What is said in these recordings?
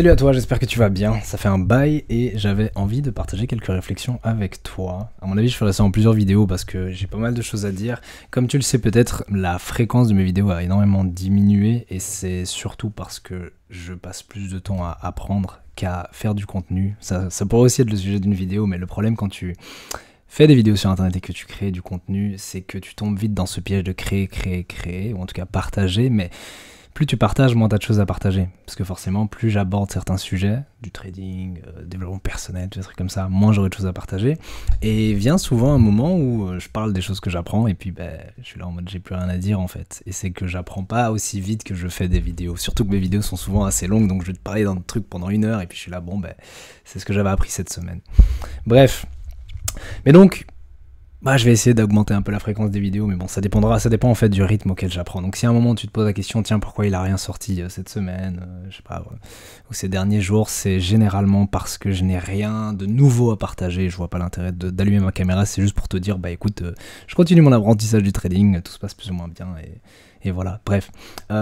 Salut à toi, j'espère que tu vas bien. Ça fait un bail et j'avais envie de partager quelques réflexions avec toi. À mon avis, je ferai ça en plusieurs vidéos parce que j'ai pas mal de choses à dire. Comme tu le sais peut-être, la fréquence de mes vidéos a énormément diminué et c'est surtout parce que je passe plus de temps à apprendre qu'à faire du contenu. Ça pourrait aussi être le sujet d'une vidéo, mais le problème quand tu fais des vidéos sur internet et que tu crées du contenu, c'est que tu tombes vite dans ce piège de créer, ou en tout cas partager, mais plus tu partages, moins tu as de choses à partager. Parce que forcément, plus j'aborde certains sujets, du trading, développement personnel, des trucs comme ça, moins j'aurai de choses à partager. Et vient souvent un moment où je parle des choses que j'apprends et puis je suis là en mode j'ai plus rien à dire en fait. Et c'est que j'apprends pas aussi vite que je fais des vidéos. Surtout que mes vidéos sont souvent assez longues, donc je vais te parler d'un truc pendant 1 heure et puis je suis là, c'est ce que j'avais appris cette semaine. Bref. Mais donc, je vais essayer d'augmenter un peu la fréquence des vidéos, mais bon, ça dépend en fait du rythme auquel j'apprends. Donc si à un moment tu te poses la question, tiens, pourquoi il a rien sorti cette semaine, je sais pas, ou ces derniers jours, c'est généralement parce que je n'ai rien de nouveau à partager. Je vois pas l'intérêt d'allumer ma caméra, c'est juste pour te dire, écoute, je continue mon apprentissage du trading, tout se passe plus ou moins bien, et voilà, bref.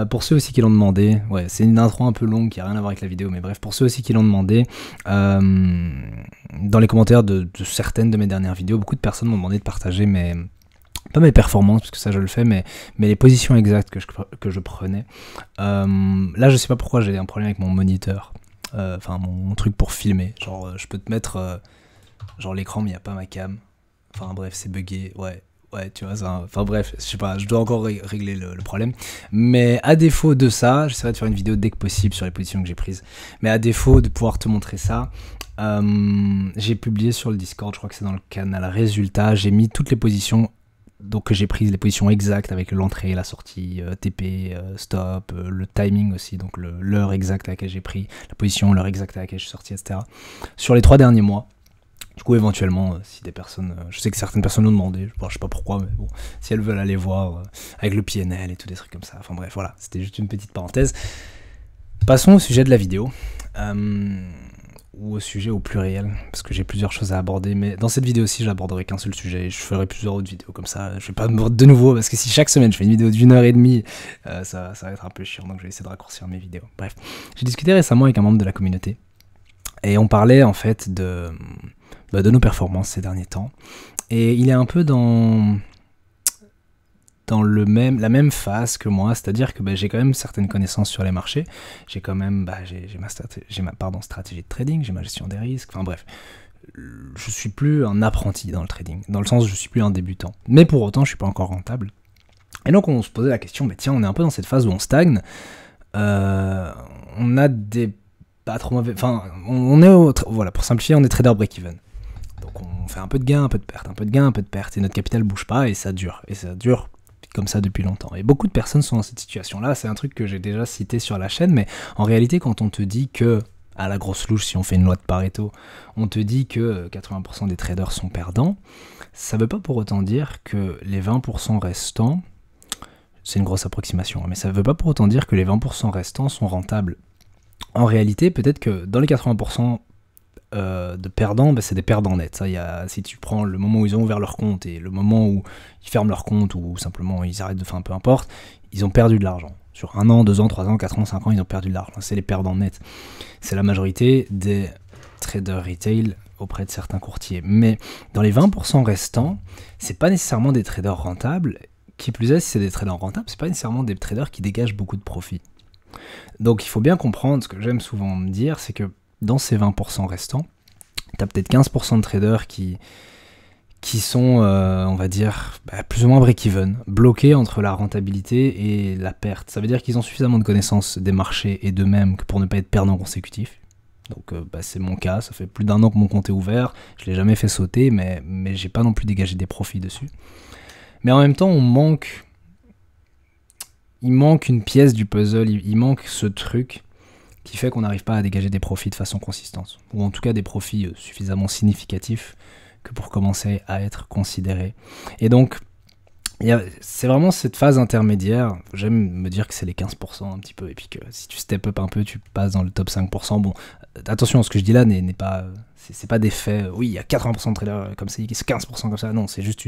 Pour ceux aussi qui l'ont demandé, c'est une intro un peu longue qui a rien à voir avec la vidéo, mais bref, pour ceux aussi qui l'ont demandé, dans les commentaires de certaines de mes dernières vidéos, beaucoup de personnes m'ont demandé de partager pas mes performances, parce que ça je le fais, mais les positions exactes que je prenais. Là je sais pas pourquoi j'ai un problème avec mon moniteur, mon truc pour filmer, genre je peux te mettre genre l'écran mais il n'y a pas ma cam, enfin bref c'est buggé, ouais, tu vois, ça. Enfin bref, je sais pas, je dois encore régler le problème. Mais à défaut de ça, j'essaierai de faire une vidéo dès que possible sur les positions que j'ai prises. Mais à défaut de pouvoir te montrer ça, j'ai publié sur le Discord, je crois que c'est dans le canal Résultats, j'ai mis toutes les positions donc que j'ai prises, les positions exactes avec l'entrée, la sortie, TP, stop, le timing aussi, donc l'heure exacte à laquelle j'ai pris la position, l'heure exacte à laquelle je suis sorti, etc. Sur les 3 derniers mois. Du coup, éventuellement, si des personnes, je sais que certaines personnes l'ont demandé, je sais pas pourquoi, mais bon, si elles veulent aller voir avec le PNL et tout des trucs comme ça. Enfin bref, voilà, c'était juste une petite parenthèse. Passons au sujet de la vidéo, ou au sujet au pluriel, parce que j'ai plusieurs choses à aborder, mais dans cette vidéo aussi, j'aborderai qu'un seul sujet, et je ferai plusieurs autres vidéos comme ça. Je vais pas me mordre de nouveau, parce que si chaque semaine je fais une vidéo d'1 h 30, ça va être un peu chiant, donc je vais essayer de raccourcir mes vidéos. Bref, j'ai discuté récemment avec un membre de la communauté, et on parlait en fait de nos performances ces derniers temps. Et il est un peu dans la même phase que moi, c'est-à-dire que j'ai quand même certaines connaissances sur les marchés, j'ai quand même j'ai ma stratégie de trading, j'ai ma gestion des risques, enfin bref, je suis plus un apprenti dans le trading, dans le sens où je suis plus un débutant. Mais pour autant, je suis pas encore rentable. Et donc on se posait la question, tiens, on est un peu dans cette phase où on stagne, on a des pas trop mauvais, on est voilà, pour simplifier, on est trader break-even. Donc on fait un peu de gain, un peu de perte, un peu de gain, un peu de perte, et notre capital bouge pas, et ça dure comme ça depuis longtemps. Et beaucoup de personnes sont dans cette situation-là, c'est un truc que j'ai déjà cité sur la chaîne, mais en réalité quand on te dit que, à la grosse louche, si on fait une loi de Pareto, on te dit que 80% des traders sont perdants, ça veut pas pour autant dire que les 20% restants, c'est une grosse approximation, mais ça veut pas pour autant dire que les 20% restants sont rentables. En réalité, peut-être que dans les 80%, de perdants, c'est des perdants nets. Ça, si tu prends le moment où ils ont ouvert leur compte et le moment où ils ferment leur compte ou simplement ils arrêtent de faire, peu importe, ils ont perdu de l'argent. Sur 1 an, 2 ans, 3 ans, 4 ans, 5 ans, ils ont perdu de l'argent. C'est les perdants nets. C'est la majorité des traders retail auprès de certains courtiers. Mais dans les 20% restants, c'est pas nécessairement des traders rentables. Qui plus est, si c'est des traders rentables, c'est pas nécessairement des traders qui dégagent beaucoup de profit. Donc il faut bien comprendre, ce que j'aime souvent me dire, c'est que dans ces 20% restants, tu as peut-être 15% de traders qui sont, on va dire, plus ou moins break-even, bloqués entre la rentabilité et la perte. Ça veut dire qu'ils ont suffisamment de connaissances des marchés et d'eux-mêmes pour ne pas être perdants consécutifs. Donc c'est mon cas, ça fait plus d'1 an que mon compte est ouvert, je l'ai jamais fait sauter, mais j'ai pas non plus dégagé des profits dessus. Mais en même temps, il manque une pièce du puzzle, il manque ce truc qui fait qu'on n'arrive pas à dégager des profits de façon consistante, ou en tout cas des profits suffisamment significatifs que pour commencer à être considérés. Et donc, C'est vraiment cette phase intermédiaire. J'aime me dire que c'est les 15% un petit peu, et puis que si tu step up un peu, tu passes dans le top 5%. Bon, attention, ce que je dis là n'est pas... C'est pas des faits, oui, il y a 80% de traders comme ça, 15% comme ça, non, c'est juste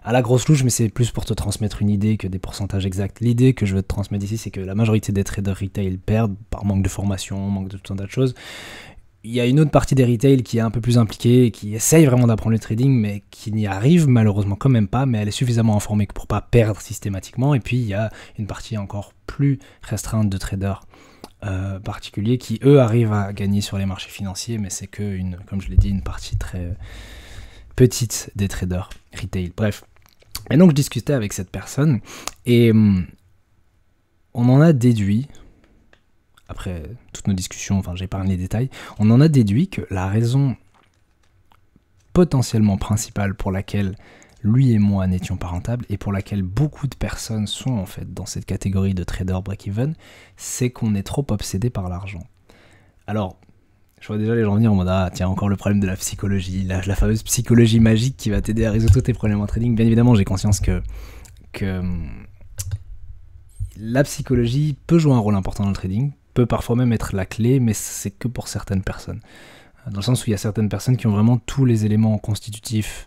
à la grosse louche, mais c'est plus pour te transmettre une idée que des pourcentages exacts. L'idée que je veux te transmettre ici, c'est que la majorité des traders retail perdent par manque de formation, manque de tout un tas de choses. Il y a une autre partie des retail qui est un peu plus impliquée, et qui essaye vraiment d'apprendre le trading, mais qui n'y arrive malheureusement quand même pas, mais elle est suffisamment informée pour pas perdre systématiquement. Et puis il y a une partie encore plus restreinte de traders particuliers qui, eux, arrivent à gagner sur les marchés financiers, mais c'est que, comme je l'ai dit, une partie très petite des traders retail. Bref. Et donc je discutais avec cette personne, et on en a déduit, après toutes nos discussions, enfin j'épargne les détails, on en a déduit que la raison potentiellement principale pour laquelle lui et moi n'étions pas rentables, et pour laquelle beaucoup de personnes sont en fait dans cette catégorie de trader break-even, c'est qu'on est trop obsédé par l'argent. Alors, je vois déjà les gens venir en mode « Ah, tiens, encore le problème de la psychologie, la fameuse psychologie magique qui va t'aider à résoudre tous tes problèmes en trading. » Bien évidemment, j'ai conscience que la psychologie peut jouer un rôle important dans le trading, peut parfois même être la clé, mais c'est que pour certaines personnes. Dans le sens où il y a certaines personnes qui ont vraiment tous les éléments constitutifs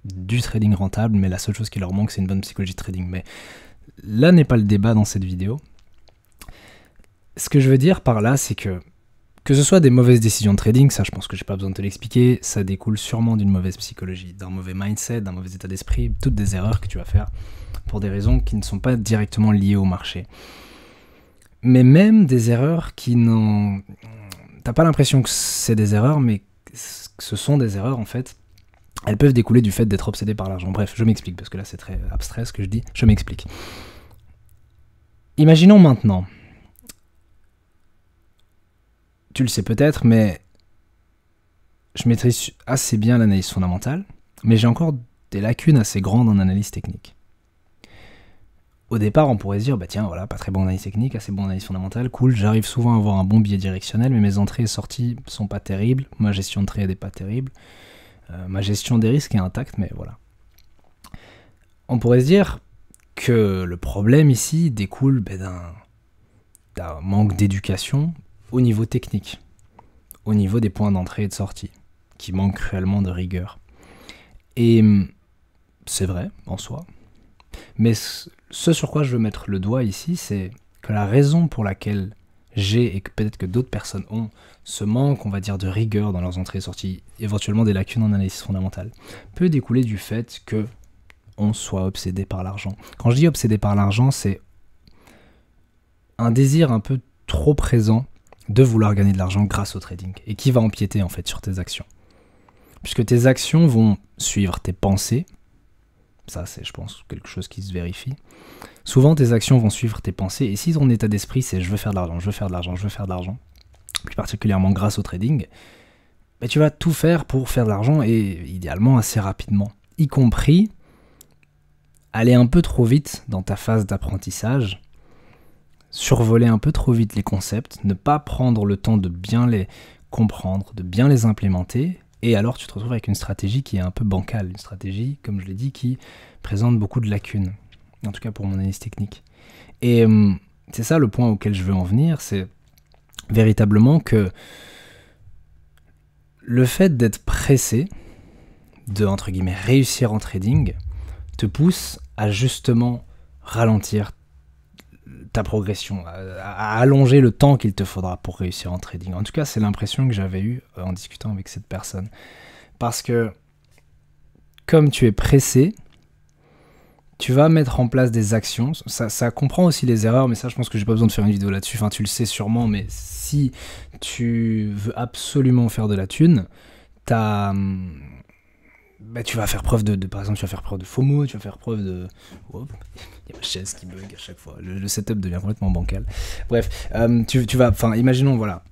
du trading rentable, mais la seule chose qui leur manque, c'est une bonne psychologie de trading. Mais là n'est pas le débat dans cette vidéo. Ce que je veux dire par là, c'est que ce soit des mauvaises décisions de trading, ça je pense que j'ai pas besoin de te l'expliquer, ça découle sûrement d'une mauvaise psychologie, d'un mauvais mindset, d'un mauvais état d'esprit, toutes des erreurs que tu vas faire pour des raisons qui ne sont pas directement liées au marché. Mais même des erreurs qui n'ont... T'as pas l'impression que c'est des erreurs, mais que ce sont des erreurs en fait. Elles peuvent découler du fait d'être obsédé par l'argent. Bref, je m'explique, parce que là c'est très abstrait ce que je dis, je m'explique. Imaginons maintenant, tu le sais peut-être, mais je maîtrise assez bien l'analyse fondamentale, mais j'ai encore des lacunes assez grandes en analyse technique. Au départ, on pourrait se dire, bah tiens, voilà, pas très bon analyse technique, assez bon analyse fondamentale, cool, j'arrive souvent à avoir un bon biais directionnel, mais mes entrées et sorties sont pas terribles, ma gestion de trade est pas terrible, ma gestion des risques est intacte, mais voilà. On pourrait se dire que le problème ici découle d'un manque d'éducation au niveau technique, au niveau des points d'entrée et de sortie, qui manque cruellement de rigueur. Et c'est vrai, en soi, mais ce sur quoi je veux mettre le doigt ici, c'est que la raison pour laquelle j'ai, et que peut-être que d'autres personnes ont, ce manque, on va dire, de rigueur dans leurs entrées et sorties, éventuellement des lacunes en analyse fondamentale, peut découler du fait que on soit obsédé par l'argent. Quand je dis obsédé par l'argent, c'est un désir un peu trop présent de vouloir gagner de l'argent grâce au trading, et qui va empiéter en fait sur tes actions. Puisque tes actions vont suivre tes pensées, ça c'est je pense quelque chose qui se vérifie. Souvent tes actions vont suivre tes pensées, et si ton état d'esprit c'est je veux faire de l'argent, je veux faire de l'argent, je veux faire de l'argent, plus particulièrement grâce au trading, bah, tu vas tout faire pour faire de l'argent, et idéalement assez rapidement, y compris aller un peu trop vite dans ta phase d'apprentissage, survoler un peu trop vite les concepts, ne pas prendre le temps de bien les comprendre, de bien les implémenter, et alors tu te retrouves avec une stratégie qui est un peu bancale, une stratégie, comme je l'ai dit, qui présente beaucoup de lacunes, en tout cas pour mon analyse technique. Et c'est ça le point auquel je veux en venir, c'est véritablement que le fait d'être pressé, de, entre guillemets, réussir en trading, te pousse à justement ralentir ta progression, à allonger le temps qu'il te faudra pour réussir en trading. En tout cas, c'est l'impression que j'avais eue en discutant avec cette personne. Parce que, comme tu es pressé, tu vas mettre en place des actions. Ça comprend aussi les erreurs, mais ça, je pense que j'ai pas besoin de faire une vidéo là-dessus. Enfin, tu le sais sûrement, mais si tu veux absolument faire de la thune, tu vas faire preuve par exemple, tu vas faire preuve de FOMO, tu vas faire preuve de... Oh, il y a ma chaise qui bug à chaque fois, le setup devient complètement bancal. Bref, tu vas, enfin, imaginons, voilà,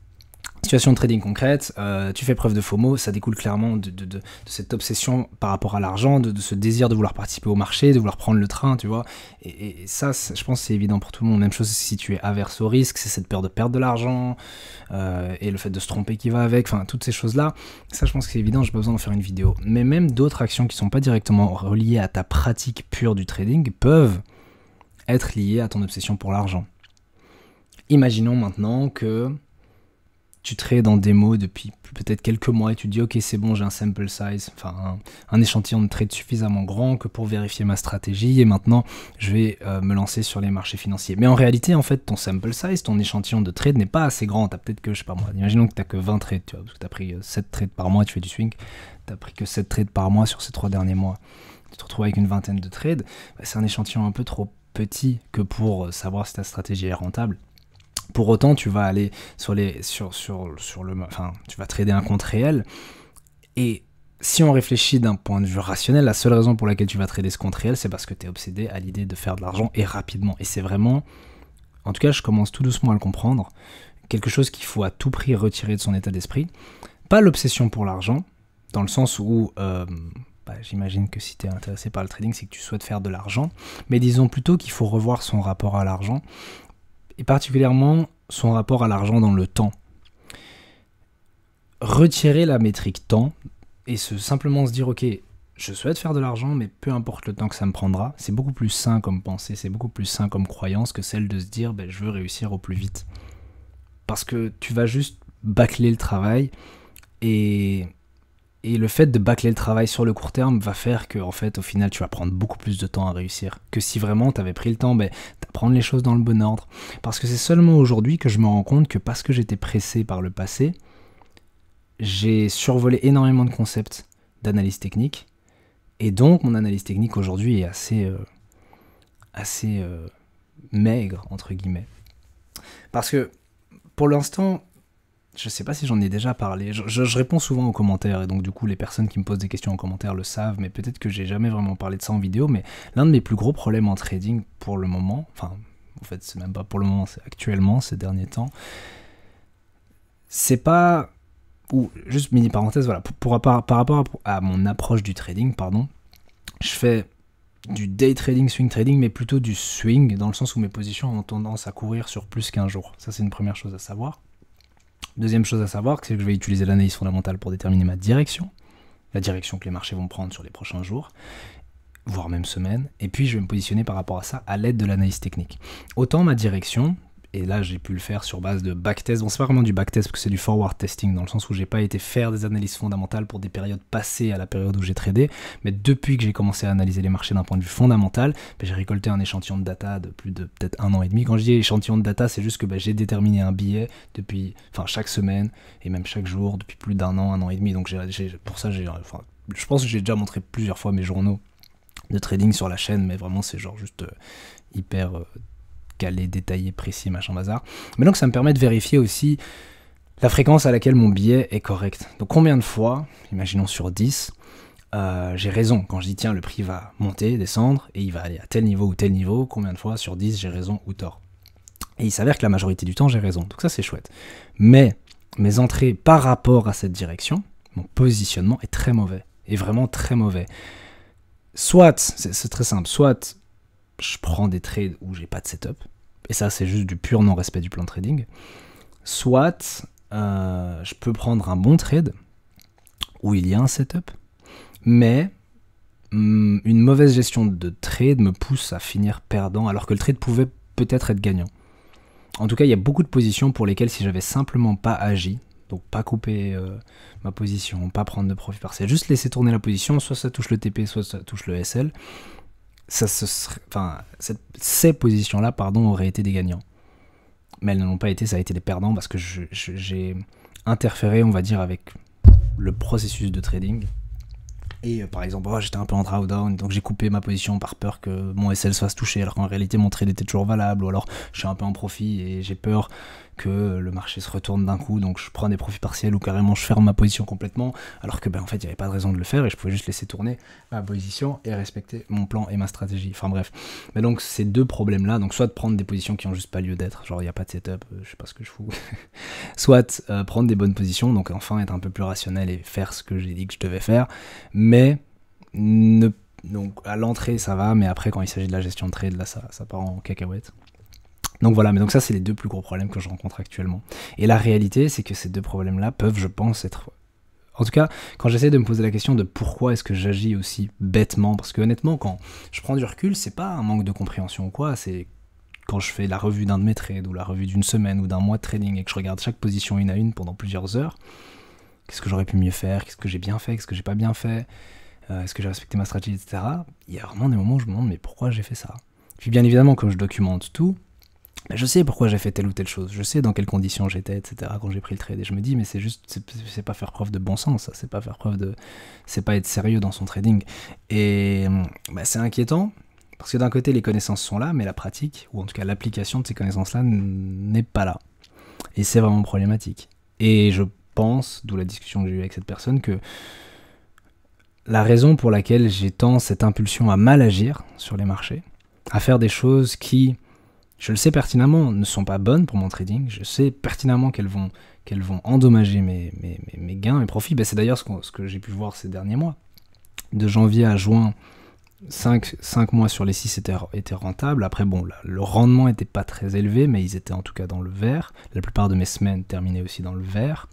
Situation de trading concrète, tu fais preuve de FOMO, ça découle clairement de cette obsession par rapport à l'argent, de ce désir de vouloir participer au marché, de vouloir prendre le train, tu vois. Et ça, je pense que c'est évident pour tout le monde. Même chose si tu es averse au risque, c'est cette peur de perdre de l'argent, et le fait de se tromper qui va avec, enfin, toutes ces choses-là. Ça, je pense que c'est évident, j'ai pas besoin d'en faire une vidéo. Mais même d'autres actions qui sont pas directement reliées à ta pratique pure du trading peuvent être liées à ton obsession pour l'argent. Imaginons maintenant que tu trades en démo depuis peut-être quelques mois et tu te dis ok c'est bon, j'ai un sample size, enfin un échantillon de trade suffisamment grand que pour vérifier ma stratégie et maintenant je vais me lancer sur les marchés financiers. Mais en réalité en fait ton sample size, ton échantillon de trade n'est pas assez grand, t'as peut-être que, je sais pas moi, imaginons que t'as que 20 trades, tu vois, parce que t'as pris 7 trades par mois, tu fais du swing, t'as pris que 7 trades par mois sur ces 3 derniers mois, tu te retrouves avec une vingtaine de trades, bah, c'est un échantillon un peu trop petit que pour savoir si ta stratégie est rentable. Pour autant, tu vas aller tu vas trader un compte réel. Et si on réfléchit d'un point de vue rationnel, la seule raison pour laquelle tu vas trader ce compte réel, c'est parce que tu es obsédé à l'idée de faire de l'argent et rapidement. Et c'est vraiment, en tout cas, je commence tout doucement à le comprendre, quelque chose qu'il faut à tout prix retirer de son état d'esprit. Pas l'obsession pour l'argent, dans le sens où j'imagine que si tu es intéressé par le trading, c'est que tu souhaites faire de l'argent. Mais disons plutôt qu'il faut revoir son rapport à l'argent. Et particulièrement son rapport à l'argent dans le temps. Retirer la métrique temps et simplement se dire ok, je souhaite faire de l'argent mais peu importe le temps que ça me prendra, c'est beaucoup plus sain comme pensée, c'est beaucoup plus sain comme croyance que celle de se dire je veux réussir au plus vite. Parce que tu vas juste bâcler le travail et le fait de bâcler le travail sur le court terme va faire que, en fait, au final, tu vas prendre beaucoup plus de temps à réussir que si vraiment tu avais pris le temps d'apprendre les choses dans le bon ordre. Parce que c'est seulement aujourd'hui que je me rends compte que parce que j'étais pressé par le passé, j'ai survolé énormément de concepts d'analyse technique. Et donc, mon analyse technique aujourd'hui est assez maigre, entre guillemets. Parce que, pour l'instant, je sais pas si j'en ai déjà parlé, je réponds souvent aux commentaires, et donc du coup les personnes qui me posent des questions en commentaire le savent, mais peut-être que j'ai jamais vraiment parlé de ça en vidéo, mais l'un de mes plus gros problèmes en trading pour le moment, enfin en fait c'est même pas pour le moment, c'est actuellement, ces derniers temps, c'est pas, ou juste mini parenthèse, voilà, par rapport à mon approche du trading, pardon, je fais du day trading, swing trading, mais plutôt du swing, dans le sens où mes positions ont tendance à courir sur plus qu'un jour, ça c'est une première chose à savoir. Deuxième chose à savoir, c'est que je vais utiliser l'analyse fondamentale pour déterminer ma direction, la direction que les marchés vont prendre sur les prochains jours, voire même semaines, et puis je vais me positionner par rapport à ça à l'aide de l'analyse technique. Autant ma direction, et là j'ai pu le faire sur base de backtest, bon c'est pas vraiment du backtest parce que c'est du forward testing, dans le sens où j'ai pas été faire des analyses fondamentales pour des périodes passées à la période où j'ai tradé, mais depuis que j'ai commencé à analyser les marchés d'un point de vue fondamental, j'ai récolté un échantillon de data de plus de peut-être 1 an et demi. Quand je dis échantillon de data, c'est juste que j'ai déterminé un billet depuis, chaque semaine et même chaque jour depuis plus d'1 an, 1 an et demi, donc pour ça je pense que j'ai déjà montré plusieurs fois mes journaux de trading sur la chaîne, mais vraiment c'est genre juste hyper calé, détaillé, précis, machin bazar. Mais donc ça me permet de vérifier aussi la fréquence à laquelle mon billet est correct. Donc combien de fois, imaginons sur 10, j'ai raison quand je dis tiens le prix va monter, descendre et il va aller à tel niveau ou tel niveau, combien de fois sur 10 j'ai raison ou tort. Et il s'avère que la majorité du temps j'ai raison, donc ça c'est chouette. Mais mes entrées par rapport à cette direction, mon positionnement est très mauvais, est vraiment très mauvais. Soit, c'est très simple, soit je prends des trades où j'ai pas de setup, et ça c'est juste du pur non-respect du plan de trading, soit je peux prendre un bon trade où il y a un setup, mais une mauvaise gestion de trade me pousse à finir perdant, alors que le trade pouvait peut-être être gagnant. En tout cas, il y a beaucoup de positions pour lesquelles si j'avais simplement pas agi, donc pas couper ma position, pas prendre de profit partiel, juste laisser tourner la position, soit ça touche le TP, soit ça touche le SL, ces positions-là, auraient été des gagnants. Mais elles ne l'ont pas été, ça a été des perdants parce que j'ai interféré, on va dire, avec le processus de trading. Et par exemple, j'étais un peu en drawdown, donc j'ai coupé ma position par peur que mon SL se fasse toucher, alors qu'en réalité mon trade était toujours valable, ou alors je suis un peu en profit et j'ai peur que le marché se retourne d'un coup, donc je prends des profits partiels ou carrément je ferme ma position complètement, alors que en fait il n'y avait pas de raison de le faire et je pouvais juste laisser tourner ma position et respecter mon plan et ma stratégie. Enfin bref. Mais donc ces deux problèmes-là, donc soit de prendre des positions qui n'ont juste pas lieu d'être, genre il n'y a pas de setup, je sais pas ce que je fous, soit prendre des bonnes positions, donc enfin être un peu plus rationnel et faire ce que j'ai dit que je devais faire, mais donc à l'entrée ça va, mais après quand il s'agit de la gestion de trade, là ça part en cacahuète. Donc voilà, mais donc ça c'est les deux plus gros problèmes que je rencontre actuellement. Et la réalité c'est que ces deux problèmes-là peuvent, je pense, être... En tout cas, quand j'essaie de me poser la question de pourquoi est-ce que j'agis aussi bêtement, parce que honnêtement, quand je prends du recul, c'est pas un manque de compréhension ou quoi, c'est quand je fais la revue d'un de mes trades, ou la revue d'une semaine, ou d'un mois de trading, et que je regarde chaque position une à une pendant plusieurs heures, qu'est-ce que j'aurais pu mieux faire, qu'est-ce que j'ai bien fait, qu'est-ce que j'ai pas bien fait, est-ce que j'ai respecté ma stratégie, etc. Il y a vraiment des moments où je me demande mais pourquoi j'ai fait ça. Puis bien évidemment, comme je documente tout, je sais pourquoi j'ai fait telle ou telle chose, je sais dans quelles conditions j'étais, etc. quand j'ai pris le trade, et je me dis mais c'est pas faire preuve de bon sens, ça, c'est pas être sérieux dans son trading. Et c'est inquiétant, parce que d'un côté les connaissances sont là, mais la pratique, ou en tout cas l'application de ces connaissances-là n'est pas là. Et c'est vraiment problématique. Et je pense, d'où la discussion que j'ai eue avec cette personne, que la raison pour laquelle j'ai tant cette impulsion à mal agir sur les marchés, à faire des choses qui, je le sais pertinemment, ne sont pas bonnes pour mon trading, je sais pertinemment qu'elles vont endommager mes gains, mes profits. C'est d'ailleurs ce que j'ai pu voir ces derniers mois. De janvier à juin, 5 mois sur les 6 étaient rentables. Après, bon, là, le rendement n'était pas très élevé, mais ils étaient en tout cas dans le vert. La plupart de mes semaines terminaient aussi dans le vert.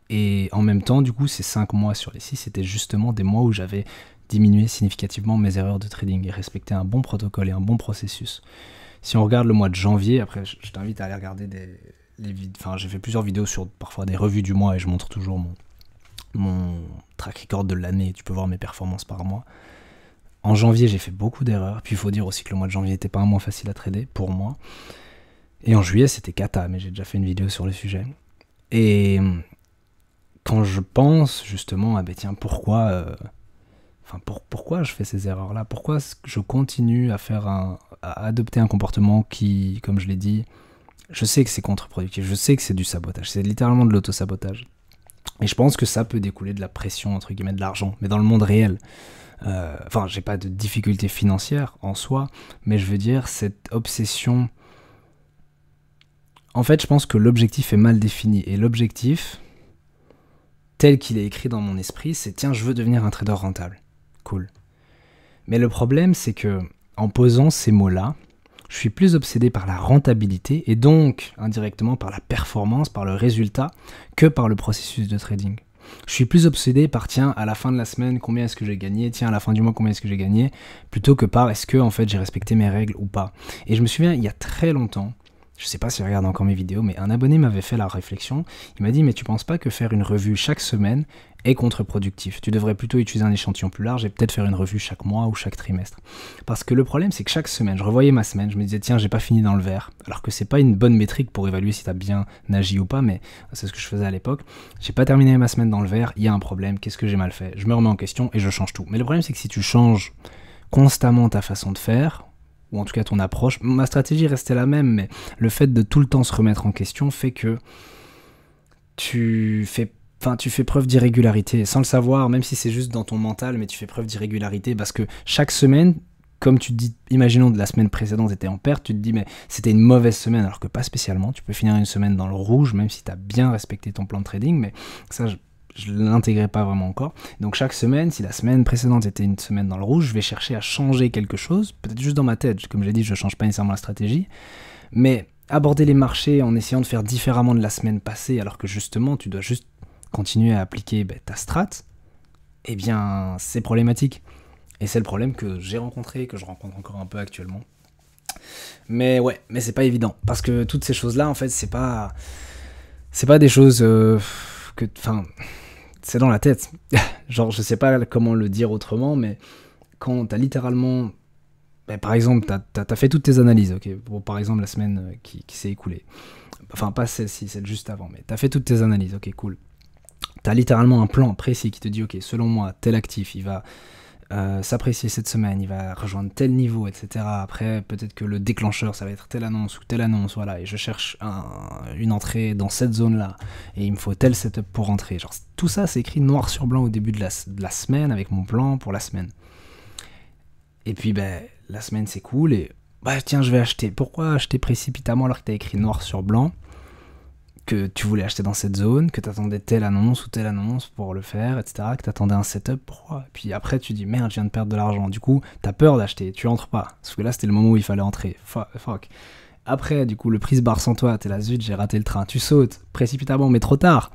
Et en même temps, du coup, ces 5 mois sur les 6, c'était justement des mois où j'avais diminué significativement mes erreurs de trading et respecté un bon protocole et un bon processus. Si on regarde le mois de janvier, après, je t'invite à aller regarder les vidéos. Enfin, j'ai fait plusieurs vidéos sur parfois des revues du mois et je montre toujours mon track record de l'année, tu peux voir mes performances par mois. En janvier, j'ai fait beaucoup d'erreurs, puis il faut dire aussi que le mois de janvier n'était pas un mois facile à trader, pour moi. Et en juillet, c'était cata, mais j'ai déjà fait une vidéo sur le sujet. Et quand je pense justement, tiens, pourquoi je fais ces erreurs-là? Pourquoi je continue à adopter un comportement qui, comme je l'ai dit, je sais que c'est contre-productif, je sais que c'est du sabotage, c'est littéralement de l'auto-sabotage. Et je pense que ça peut découler de la pression, entre guillemets, de l'argent, mais dans le monde réel. J'ai pas de difficultés financières en soi, mais je veux dire, cette obsession... En fait, je pense que l'objectif est mal défini, et l'objectif, tel qu'il est écrit dans mon esprit, c'est « tiens, je veux devenir un trader rentable ». Cool. Mais le problème, c'est que en posant ces mots-là, je suis plus obsédé par la rentabilité et donc indirectement par la performance, par le résultat, que par le processus de trading. Je suis plus obsédé par tiens, à la fin de la semaine, combien est-ce que j'ai gagné, tiens, à la fin du mois, combien est-ce que j'ai gagné, plutôt que par est-ce que en fait j'ai respecté mes règles ou pas. Et je me souviens, il y a très longtemps, je sais pas si je regarde encore mes vidéos, mais un abonné m'avait fait la réflexion, il m'a dit mais tu penses pas que faire une revue chaque semaine est contre-productif? Tu devrais plutôt utiliser un échantillon plus large et peut-être faire une revue chaque mois ou chaque trimestre. Parce que le problème c'est que chaque semaine, je revoyais ma semaine, je me disais tiens j'ai pas fini dans le vert, alors que c'est pas une bonne métrique pour évaluer si t'as bien agi ou pas, mais c'est ce que je faisais à l'époque. J'ai pas terminé ma semaine dans le vert, il y a un problème, qu'est-ce que j'ai mal fait? Je me remets en question et je change tout. Mais le problème c'est que si tu changes constamment ta façon de faire, ou en tout cas ton approche, ma stratégie restait la même, mais le fait de tout le temps se remettre en question fait que tu fais preuve d'irrégularité, sans le savoir, même si c'est juste dans ton mental, mais tu fais preuve d'irrégularité, parce que chaque semaine, comme tu te dis, imaginons de la semaine précédente était en perte, tu te dis mais c'était une mauvaise semaine, alors que pas spécialement, tu peux finir une semaine dans le rouge, même si tu as bien respecté ton plan de trading, mais ça je ne l'intégrais pas vraiment encore. Donc chaque semaine, si la semaine précédente était une semaine dans le rouge, je vais chercher à changer quelque chose, peut-être juste dans ma tête, comme j'ai dit, je ne change pas nécessairement la stratégie, mais aborder les marchés en essayant de faire différemment de la semaine passée, alors que justement tu dois juste continuer à appliquer ta strat, c'est problématique. Et c'est le problème que j'ai rencontré, que je rencontre encore un peu actuellement. Mais c'est pas évident, parce que toutes ces choses-là, en fait, c'est pas des choses c'est dans la tête. Genre, je sais pas comment le dire autrement, mais quand t'as littéralement... par exemple, t'as fait toutes tes analyses, ok, pour par exemple la semaine qui s'est écoulée. Enfin, pas celle-ci, celle juste avant, mais t'as fait toutes tes analyses, ok, cool. T'as littéralement un plan précis qui te dit, ok, selon moi, tel actif, il va s'apprécier cette semaine, il va rejoindre tel niveau, etc. Après, peut-être que le déclencheur, ça va être telle annonce, voilà, et je cherche une entrée dans cette zone-là, et il me faut tel setup pour rentrer. Genre, tout ça, c'est écrit noir sur blanc au début de la semaine, avec mon plan pour la semaine. Et puis, ben, la semaine, c'est cool, et bah tiens, je vais acheter. Pourquoi acheter précipitamment alors que t'as écrit noir sur blanc que tu voulais acheter dans cette zone, que t'attendais telle annonce ou telle annonce pour le faire, etc., que t'attendais un setup, pourquoi? Et puis après, tu dis, merde, je viens de perdre de l'argent. Du coup, t'as peur d'acheter, tu entres pas. Parce que là, c'était le moment où il fallait entrer. Fuck. Après, du coup, le prix se barre sans toi, t'es là, zut, j'ai raté le train. Tu sautes, précipitamment, mais trop tard.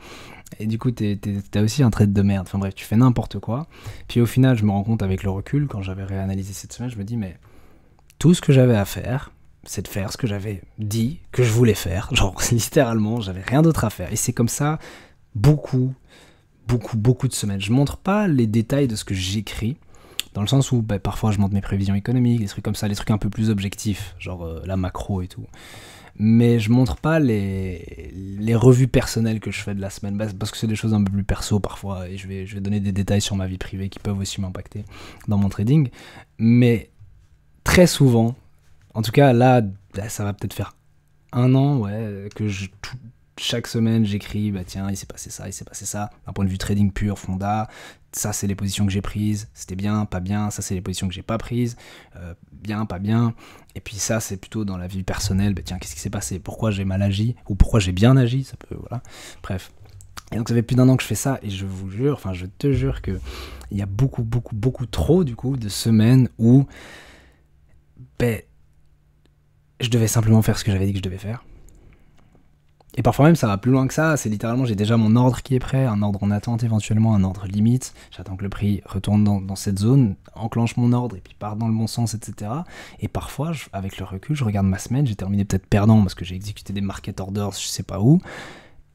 Et du coup, t'as aussi un trade de merde. Enfin bref, tu fais n'importe quoi. Puis au final, je me rends compte avec le recul, quand j'avais réanalysé cette semaine, je me dis, mais tout ce que j'avais à faire, c'est de faire ce que j'avais dit que je voulais faire. Genre, littéralement, j'avais rien d'autre à faire. Et c'est comme ça beaucoup de semaines. Je montre pas les détails de ce que j'écris, dans le sens où parfois je montre mes prévisions économiques, des trucs comme ça, les trucs un peu plus objectifs, genre la macro et tout. Mais je montre pas les revues personnelles que je fais de la semaine, parce que c'est des choses un peu plus perso parfois, et je vais donner des détails sur ma vie privée qui peuvent aussi m'impacter dans mon trading. Mais très souvent, en tout cas là, ça va peut-être faire 1 an, ouais, que chaque semaine j'écris, bah tiens, il s'est passé ça, d'un point de vue trading pur, fonda, ça c'est les positions que j'ai prises, c'était bien, pas bien, ça c'est les positions que j'ai pas prises, bien, pas bien, et puis ça c'est plutôt dans la vie personnelle, bah tiens, qu'est-ce qui s'est passé, pourquoi j'ai mal agi, ou pourquoi j'ai bien agi, ça peut, voilà, bref. Et donc ça fait plus d'1 an que je fais ça, et je vous jure, enfin je te jure que il y a beaucoup trop du coup de semaines où je devais simplement faire ce que j'avais dit que je devais faire. Et parfois même ça va plus loin que ça, c'est littéralement j'ai déjà mon ordre qui est prêt, un ordre en attente éventuellement, un ordre limite, j'attends que le prix retourne dans cette zone, enclenche mon ordre et puis part dans le bon sens, etc. Et parfois, avec le recul, je regarde ma semaine, j'ai terminé peut-être perdant parce que j'ai exécuté des market orders, je sais pas où,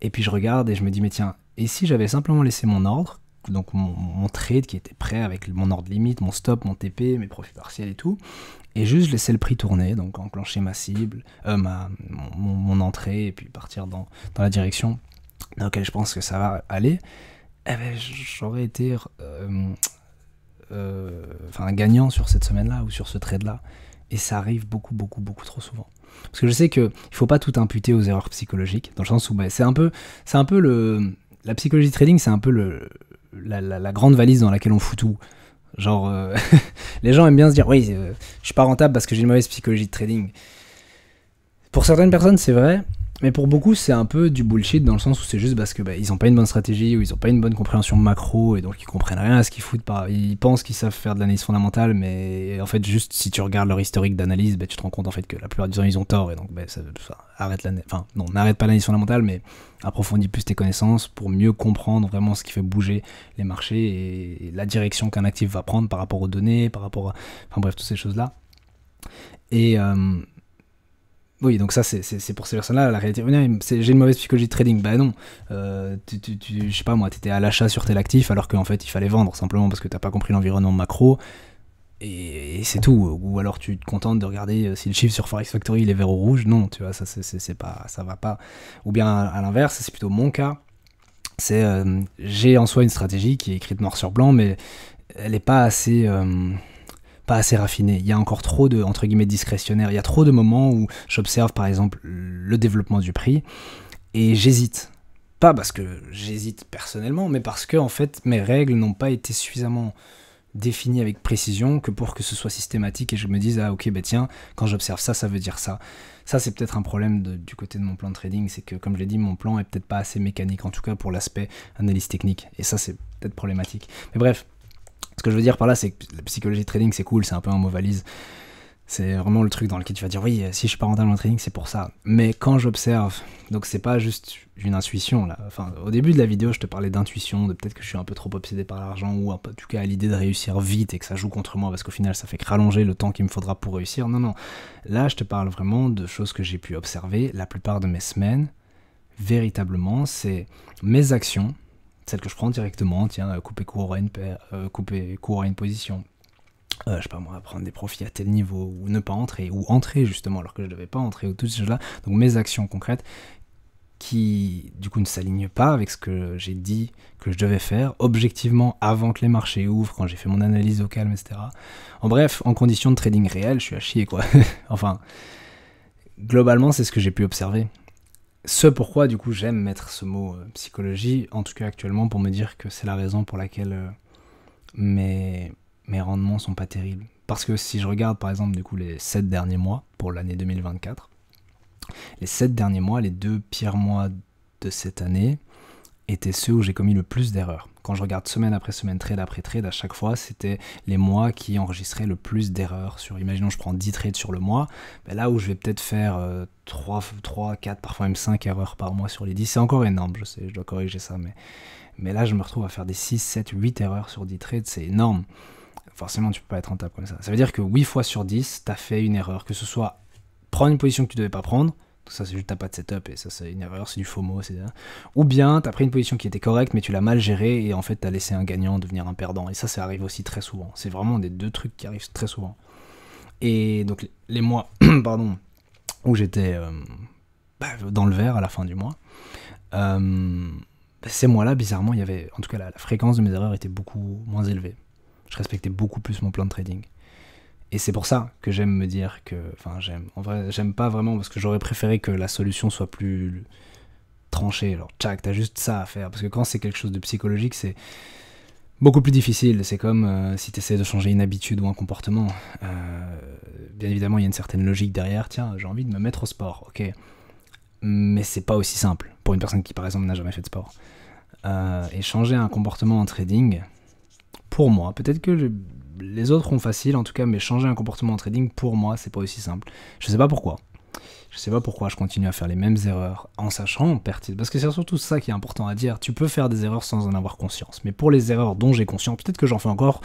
et puis je regarde et je me dis mais tiens, et si j'avais simplement laissé mon ordre, donc mon trade qui était prêt avec mon ordre limite, mon stop, mon TP, mes profits partiels et tout, et juste laisser le prix tourner, donc enclencher ma cible, mon entrée, et puis partir dans la direction dans laquelle je pense que ça va aller, j'aurais été gagnant sur cette semaine-là ou sur ce trade-là. Et ça arrive beaucoup trop souvent. Parce que je sais qu'il ne faut pas tout imputer aux erreurs psychologiques, dans le sens où c'est un peu la psychologie de trading, c'est un peu la grande valise dans laquelle on fout tout. Genre, les gens aiment bien se dire, oui, je suis pas rentable parce que j'ai une mauvaise psychologie de trading. Pour certaines personnes, c'est vrai, mais pour beaucoup, c'est un peu du bullshit dans le sens où c'est juste parce que ils ont pas une bonne stratégie ou ils ont pas une bonne compréhension macro et donc ils comprennent rien à ce qu'ils foutent. Ils pensent qu'ils savent faire de l'analyse fondamentale, mais en fait, juste si tu regardes leur historique d'analyse, tu te rends compte en fait que la plupart du temps ils ont tort et donc n'arrête pas l'analyse fondamentale, mais approfondis plus tes connaissances pour mieux comprendre vraiment ce qui fait bouger les marchés et la direction qu'un actif va prendre par rapport aux données, par rapport à... Enfin bref, toutes ces choses-là. Et... oui, donc ça, c'est pour ces personnes-là, la réalité. J'ai une mauvaise psychologie de trading. Bah non, je sais pas moi, t'étais à l'achat sur tel actif alors qu'en fait il fallait vendre simplement parce que t'as pas compris l'environnement macro et c'est tout. Ou alors tu te contentes de regarder si le chiffre sur Forex Factory il est vert ou rouge. Non, tu vois, ça va pas. Ou bien à l'inverse, c'est plutôt mon cas. J'ai en soi une stratégie qui est écrite noir sur blanc, mais elle est pas assez raffiné. Il y a encore trop de, entre guillemets, discrétionnaire. Il y a trop de moments où j'observe, par exemple, le développement du prix et j'hésite. Pas parce que j'hésite personnellement, mais parce que, en fait, mes règles n'ont pas été suffisamment définies avec précision que pour que ce soit systématique et je me dise, ah ok, tiens, quand j'observe ça, ça veut dire ça. Ça, c'est peut-être un problème du côté de mon plan de trading, c'est que, comme je l'ai dit, mon plan est peut-être pas assez mécanique, en tout cas pour l'aspect analyse technique. Et ça, c'est peut-être problématique. Mais bref, ce que je veux dire par là, c'est que la psychologie de trading, c'est cool, c'est un peu un mot valise. C'est vraiment le truc dans lequel tu vas dire, oui, si je suis pas rentable en trading, c'est pour ça. Mais quand j'observe, donc c'est pas juste une intuition, là. Enfin, au début de la vidéo, je te parlais d'intuition, de peut-être que je suis un peu trop obsédé par l'argent, ou en tout cas à l'idée de réussir vite et que ça joue contre moi, parce qu'au final, ça fait que rallonger le temps qu'il me faudra pour réussir. Non. Là, je te parle vraiment de choses que j'ai pu observer la plupart de mes semaines. Véritablement, c'est mes actions, celle que je prends directement, tiens, couper court à une position, je sais pas moi, prendre des profits à tel niveau, ou ne pas entrer, ou entrer justement alors que je devais pas entrer, ou toutes ces choses-là. Donc mes actions concrètes, qui du coup ne s'aligne pas avec ce que j'ai dit que je devais faire objectivement avant que les marchés ouvrent, quand j'ai fait mon analyse au calme, etc. En bref, en conditions de trading réel, je suis à chier quoi. Enfin, globalement, c'est ce que j'ai pu observer. Ce pourquoi du coup j'aime mettre ce mot psychologie, en tout cas actuellement, pour me dire que c'est la raison pour laquelle mes rendements sont pas terribles. Parce que si je regarde par exemple du coup les 7 derniers mois pour l'année 2024, les 7 derniers mois, les 2 pires mois de cette année étaient ceux où j'ai commis le plus d'erreurs. Quand je regarde semaine après semaine, trade après trade, à chaque fois, c'était les mois qui enregistraient le plus d'erreurs. Imaginons, je prends 10 trades sur le mois, ben là où je vais peut-être faire 3, 4, parfois même 5 erreurs par mois sur les 10, c'est encore énorme, je sais, je dois corriger ça, mais là, je me retrouve à faire des 6, 7, 8 erreurs sur 10 trades, c'est énorme. Forcément, tu peux pas être rentable comme ça. Ça veut dire que 8 fois sur 10, tu as fait une erreur, que ce soit prendre une position que tu devais pas prendre, tout ça c'est juste t'as pas de setup et ça c'est une erreur, c'est du FOMO, ou bien t'as pris une position qui était correcte mais tu l'as mal gérée et en fait t'as laissé un gagnant devenir un perdant, et ça arrive aussi très souvent, c'est vraiment des 2 trucs qui arrivent très souvent. Et donc les mois pardon, où j'étais dans le vert à la fin du mois, ces mois-là bizarrement il y avait, en tout cas la fréquence de mes erreurs était beaucoup moins élevée, je respectais beaucoup plus mon plan de trading. Et c'est pour ça que j'aime me dire que... Enfin, en vrai, j'aime pas vraiment parce que j'aurais préféré que la solution soit plus tranchée. Genre, tchac, t'as juste ça à faire. Parce que quand c'est quelque chose de psychologique, c'est beaucoup plus difficile. C'est comme si t'essaies de changer une habitude ou un comportement. Bien évidemment, il y a une certaine logique derrière. Tiens, j'ai envie de me mettre au sport, ok. Mais c'est pas aussi simple pour une personne qui, par exemple, n'a jamais fait de sport. Et changer un comportement en trading, pour moi, peut-être que les autres ont facile en tout cas, mais changer un comportement en trading, pour moi, c'est pas aussi simple. Je sais pas pourquoi. Je sais pas pourquoi je continue à faire les mêmes erreurs en sachant pertinent. Parce que c'est surtout ça qui est important à dire. Tu peux faire des erreurs sans en avoir conscience. Mais pour les erreurs dont j'ai conscience, peut-être que j'en fais encore,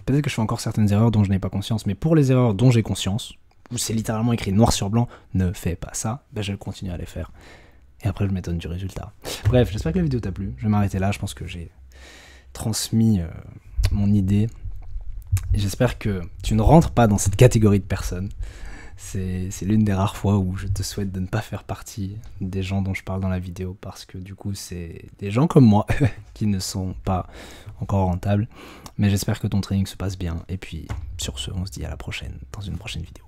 peut-être que je fais encore certaines erreurs dont je n'ai pas conscience, mais pour les erreurs dont j'ai conscience, où c'est littéralement écrit noir sur blanc, ne fais pas ça, ben je continue à les faire. Et après, je m'étonne du résultat. Bref, j'espère que la vidéo t'a plu. Je vais m'arrêter là. Je pense que j'ai transmis mon idée. Et j'espère que tu ne rentres pas dans cette catégorie de personnes. C'est l'une des rares fois où je te souhaite de ne pas faire partie des gens dont je parle dans la vidéo, parce que du coup c'est des gens comme moi qui ne sont pas encore rentables. Mais j'espère que ton training se passe bien. Et puis sur ce, on se dit à la prochaine dans une prochaine vidéo.